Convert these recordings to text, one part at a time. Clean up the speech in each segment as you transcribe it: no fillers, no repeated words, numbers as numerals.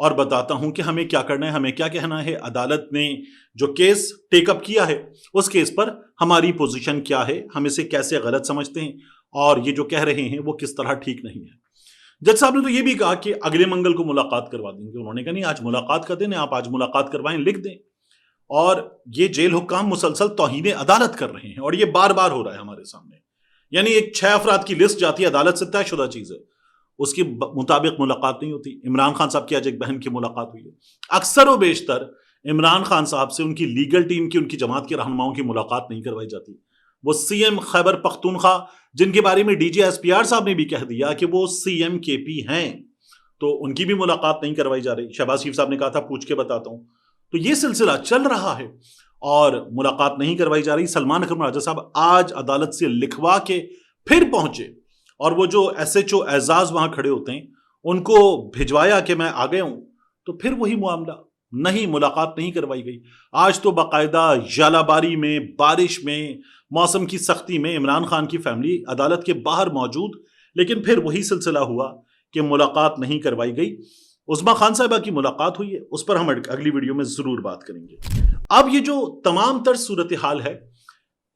اور بتاتا ہوں کہ ہمیں کیا کرنا ہے, ہمیں کیا کہنا ہے. عدالت نے جو کیس ٹیک اپ کیا ہے اس کیس پر ہماری پوزیشن کیا ہے, ہم اسے کیسے غلط سمجھتے ہیں, اور یہ جو کہہ رہے ہیں وہ کس طرح ٹھیک نہیں ہے. جج صاحب نے تو یہ بھی کہا کہ اگلے منگل کو ملاقات کروا دیں گے. انہوں نے کہا نہیں, آج ملاقات کر دیں, آپ آج ملاقات کروائیں, لکھ دیں. اور یہ جیل حکام مسلسل توہین عدالت کر رہے ہیں, اور یہ بار بار ہو رہا ہے ہمارے سامنے. یعنی ایک 6 افراد کی لسٹ جاتی ہے عدالت سے, طے شدہ چیز ہے, اس کے مطابق ملاقات نہیں ہوتی. عمران خان صاحب کی آج ایک بہن کی ملاقات ہوئی ہے. اکثر و بیشتر عمران خان صاحب سے ان کی لیگل ٹیم کی, ان کی جماعت کے رہنماؤں کی ملاقات نہیں کروائی جاتی. وہ سی ایم خیبر پختونخوا, جن کے بارے میں D G S P R صاحب نے بھی کہہ دیا کہ وہ سی ایم کے پی ہیں, تو ان کی بھی ملاقات نہیں کروائی جا رہی. شہباز شریف صاحب نے کہا تھا پوچھ کے بتاتا ہوں. تو یہ سلسلہ چل رہا ہے اور ملاقات نہیں کروائی جا رہی. سلمان اکرم راجہ صاحب آج عدالت سے لکھوا کے پھر پہنچے, اور وہ جو ایس ایچ او اعزاز وہاں کھڑے ہوتے ہیں ان کو بھجوایا کہ میں آ گیا ہوں, تو پھر وہی معاملہ, نہیں ملاقات نہیں کروائی گئی. آج تو باقاعدہ ژالہ باری میں, بارش میں, موسم کی سختی میں عمران خان کی فیملی عدالت کے باہر موجود, لیکن پھر وہی سلسلہ ہوا کہ ملاقات نہیں کروائی گئی. عظمیٰ خان صاحبہ کی ملاقات ہوئی ہے, اس پر ہم اگلی ویڈیو میں ضرور بات کریں گے. اب یہ جو تمام تر صورتحال ہے,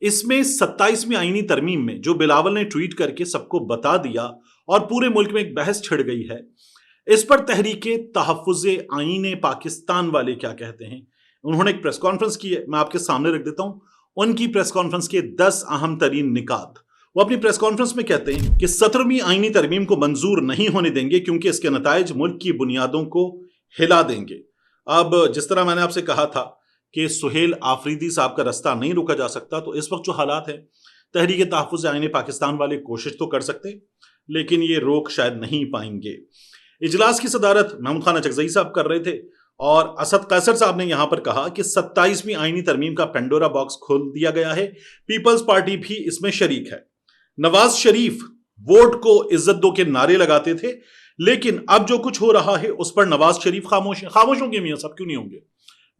اس میں 27ویں آئینی ترمیم میں جو بلاول نے ٹویٹ کر کے سب کو بتا دیا اور پورے ملک میں ایک بحث چھڑ گئی ہے, اس پر تحریک تحفظ آئین پاکستان والے کیا کہتے ہیں. انہوں نے ایک پریس کانفرنس کی ہے, میں آپ کے سامنے رکھ دیتا ہوں ان کی پریس کانفرنس کے 10 اہم ترین نکات. وہ اپنی پریس کانفرنس میں کہتے ہیں کہ 17ویں آئینی ترمیم کو منظور نہیں ہونے دیں گے کیونکہ اس کے نتائج ملک کی بنیادوں کو ہلا دیں گے. اب جس طرح میں نے آپ سے کہا تھا کہ سہیل آفریدی صاحب کا رستہ نہیں روکا جا سکتا, تو اس وقت جو حالات ہیں تحریک تحفظ آئین پاکستان والے کوشش تو کر سکتے لیکن یہ روک شاید نہیں پائیں گے. اجلاس کی صدارت محمود خان اچکزئی صاحب کر رہے تھے, اور اسد قیصر صاحب نے یہاں پر کہا کہ 27ویں آئینی ترمیم کا پینڈورا باکس کھول دیا گیا ہے, پیپلز پارٹی بھی اس میں شریک ہے. نواز شریف ووٹ کو عزت دو کے نعرے لگاتے تھے, لیکن اب جو کچھ ہو رہا ہے اس پر نواز شریف خاموش ہیں. خاموش ہوں گے میاں صاحب, کیوں نہیں ہوں گے؟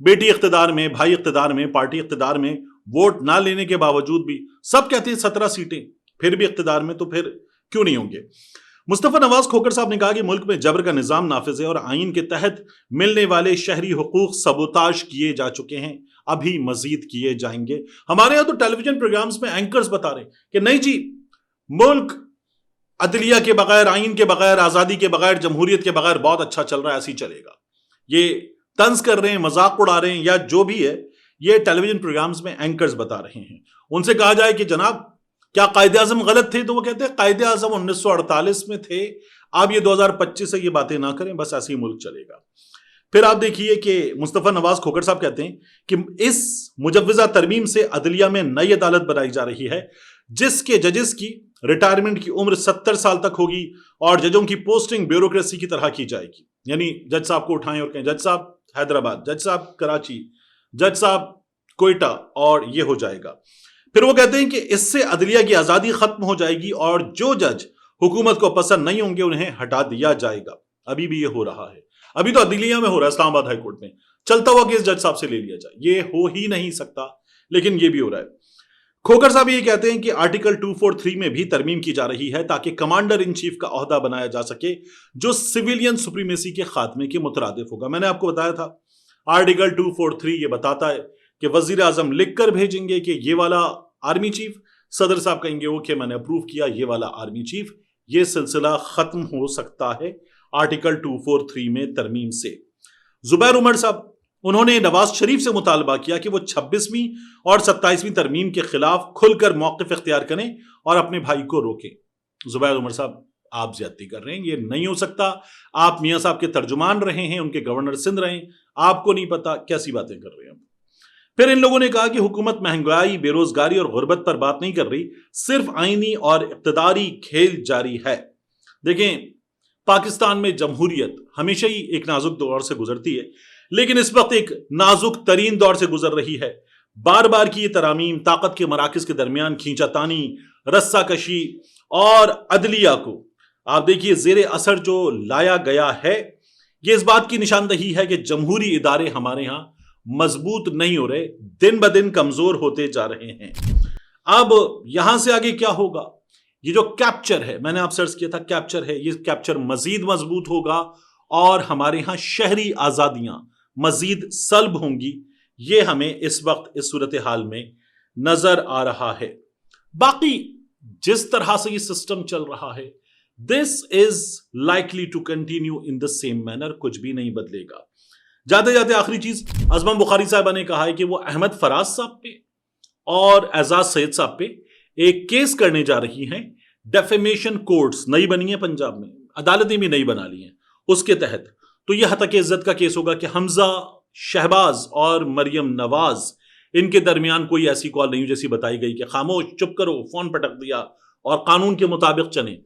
بیٹی اقتدار میں, بھائی اقتدار میں, پارٹی اقتدار میں, ووٹ نہ لینے کے باوجود بھی سب کہتے ہیں 17 سیٹیں, پھر بھی اقتدار میں, تو پھر کیوں نہیں ہوں گے؟ مصطفیٰ نواز کھوکھر صاحب نے کہا کہ ملک میں جبر کا نظام نافذ ہے اور آئین کے تحت ملنے والے شہری حقوق سبوتاژ کیے جا چکے ہیں, ابھی مزید کیے جائیں گے. ہمارے یہاں تو ٹیلی ویژن پروگرامز میں اینکرز بتا رہے ہیں کہ نہیں جی, ملک عدلیہ کے بغیر, آئین کے بغیر, آزادی کے بغیر, جمہوریت کے بغیر بہت اچھا چل رہا ہے, ایسے ہی چلے گا. یہ طنز کر رہے ہیں, مذاق اڑا رہے ہیں, یا جو بھی ہے, یہ ٹیلی ویژن پروگرامز میں اینکرز بتا رہے ہیں. ان سے کہا جائے کہ جناب کیا قائد اعظم غلط تھے, تو وہ کہتے ہیں قائد اعظم 1948 میں تھے, آپ یہ 2025 سے یہ باتیں نہ کریں, بس ایسے ہی ملک چلے گا. پھر آپ دیکھیے کہ مصطفیٰ نواز کھوکھر صاحب کہتے ہیں کہ اس مجوزہ ترمیم سے عدلیہ میں نئی عدالت بنائی جا رہی ہے جس کے ججز کی ریٹائرمنٹ کی عمر 70 سال تک ہوگی اور ججوں کی پوسٹنگ بیوروکریسی کی طرح کی جائے گی. یعنی جج صاحب کو اٹھائیں اور کہیں جج صاحب حیدرآباد, جج صاحب کراچی, جج صاحب کوئٹہ, اور یہ ہو جائے گا. پھر وہ کہتے ہیں کہ اس سے عدلیہ کی آزادی ختم ہو جائے گی اور جو جج حکومت کو پسند نہیں ہوں گے انہیں ہٹا دیا جائے گا. ابھی بھی یہ ہو رہا ہے, ابھی تو عدلیہ میں ہو رہا ہے, اسلام آباد ہائی کورٹ میں چلتا ہوا کیس جج صاحب سے لے لیا جائے, یہ ہو ہی نہیں سکتا, لیکن یہ بھی ہو رہا ہے. کھوکھر صاحب یہ کہتے ہیں کہ آرٹیکل 243 میں بھی ترمیم کی جا رہی ہے تاکہ کمانڈر ان چیف کا عہدہ بنایا جا سکے جو سویلین سپریمیسی کے خاتمے کے مترادف ہوگا. میں نے آپ کو بتایا تھا آرٹیکل 243 یہ بتاتا ہے کہ وزیر اعظم لکھ کر بھیجیں گے کہ یہ والا آرمی چیف, صدر صاحب کہیں گے اوکے میں نے اپروو کیا یہ والا آرمی چیف. یہ سلسلہ ختم ہو سکتا ہے آرٹیکل 243 میں ترمیم سے. زبیر عمر صاحب انہوں نے نواز شریف سے مطالبہ کیا کہ وہ 26ویں اور 27ویں ترمیم کے خلاف کھل کر موقف اختیار کریں اور اپنے بھائی کو روکیں. زبیر عمر صاحب آپ زیادتی کر رہے ہیں, یہ نہیں ہو سکتا. آپ میاں صاحب کے ترجمان رہے ہیں, ان کے گورنر سندھ رہے ہیں, آپ کو نہیں پتا کیسی باتیں کر رہے ہیں. پھر ان لوگوں نے کہا کہ حکومت مہنگائی, بے روزگاری اور غربت پر بات نہیں کر رہی, صرف آئینی اور اقتداری کھیل جاری ہے. دیکھیں پاکستان میں جمہوریت ہمیشہ ہی ایک نازک دور سے گزرتی ہے, لیکن اس وقت ایک نازک ترین دور سے گزر رہی ہے. بار بار کی یہ ترامیم طاقت کے مراکز کے درمیان کھینچا تانی, رسہ کشی اور عدلیہ کو آپ دیکھیے زیر اثر جو لایا گیا ہے, یہ اس بات کی نشاندہی ہے کہ جمہوری ادارے ہمارے ہاں مضبوط نہیں ہو رہے, دن بدن کمزور ہوتے جا رہے ہیں. اب یہاں سے آگے کیا ہوگا؟ یہ جو کیپچر ہے, میں نے آپ سرچ کیا تھا, کیپچر ہے, یہ کیپچر مزید مضبوط ہوگا اور ہمارے ہاں شہری آزادیاں مزید سلب ہوں گی، یہ ہمیں اس وقت اس صورتحال میں نظر آ رہا ہے۔ باقی جس طرح سے یہ سسٹم چل رہا ہے this is likely to continue in the same manner, کچھ بھی نہیں بدلے گا۔ جاتے جاتے آخری چیز، ازما بخاری صاحبہ نے کہا ہے کہ وہ احمد فراز صاحب پہ اور اعزاز سید صاحب پہ ایک کیس کرنے جا رہی ہیں۔ ڈیفیمیشن کورٹس نئی بنی ہیں پنجاب میں، عدالتیں بھی نئی بنا لی ہیں، اس کے تحت تو یہ ہتک عزت کا کیس ہوگا کہ حمزہ شہباز اور مریم نواز ان کے درمیان کوئی ایسی کال نہیں جیسی بتائی گئی کہ خاموش چپ کرو، فون پٹک دیا اور قانون کے مطابق چلیں۔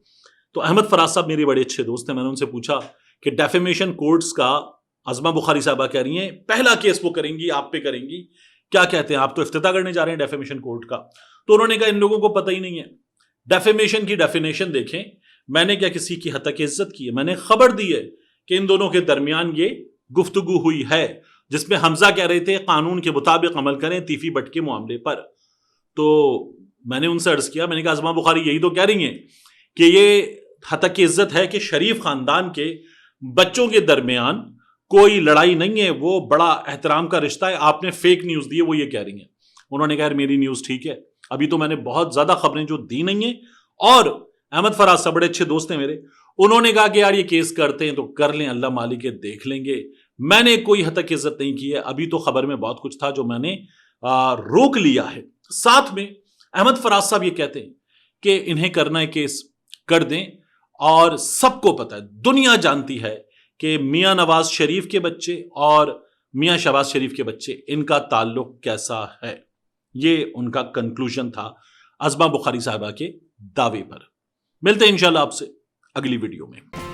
تو احمد فراز صاحب میرے بڑے اچھے دوست ہیں، میں نے ان سے پوچھا کہ ڈیفیمیشن کورٹس کا ازما بخاری صاحبہ کہہ رہی ہیں پہلا کیس وہ کریں گی، آپ پہ کریں گی، کیا کہتے ہیں آپ؟ تو افتتاح کرنے جا رہے ہیں ڈیفیمیشن کورٹ کا۔ تو انہوں نے کہا ان لوگوں کو پتہ ہی نہیں ہے، ڈیفیمیشن کی ڈیفینیشن دیکھیں، میں نے کیا کسی کی ہتک عزت کی ہے؟ میں نے خبر دی ہے کہ ان دونوں کے درمیان یہ گفتگو ہوئی ہے جس میں حمزہ کہہ رہے تھے قانون کے مطابق عمل کریں تیفی بٹ کے معاملے پر۔ تو میں نے ان سے عرض کیا، میں نے کہا ازما بخاری یہی تو کہہ رہی ہیں کہ یہ ہتک عزت ہے کہ شریف خاندان کے بچوں کے درمیان کوئی لڑائی نہیں ہے، وہ بڑا احترام کا رشتہ ہے، آپ نے فیک نیوز دی ہے، وہ یہ کہہ رہی ہیں۔ انہوں نے کہا میری نیوز ٹھیک ہے، ابھی تو میں نے بہت زیادہ خبریں جو دی نہیں ہیں۔ اور احمد فراز صاحب بڑے اچھے دوست ہیں میرے، انہوں نے کہا کہ یار یہ کیس کرتے ہیں تو کر لیں، اللہ مالک ہے دیکھ لیں گے، میں نے کوئی ہتک عزت نہیں کی ہے، ابھی تو خبر میں بہت کچھ تھا جو میں نے روک لیا ہے۔ ساتھ میں احمد فراز صاحب یہ کہتے ہیں کہ انہیں کرنا ہے کیس کر دیں، اور سب کو پتہ ہے، دنیا جانتی ہے کہ میاں نواز شریف کے بچے اور میاں شہباز شریف کے بچے ان کا تعلق کیسا ہے۔ یہ ان کا کنکلوژن تھا ازما بخاری صاحبہ کے دعوے پر۔ ملتے ہیں انشاءاللہ آپ سے اگلی ویڈیو میں۔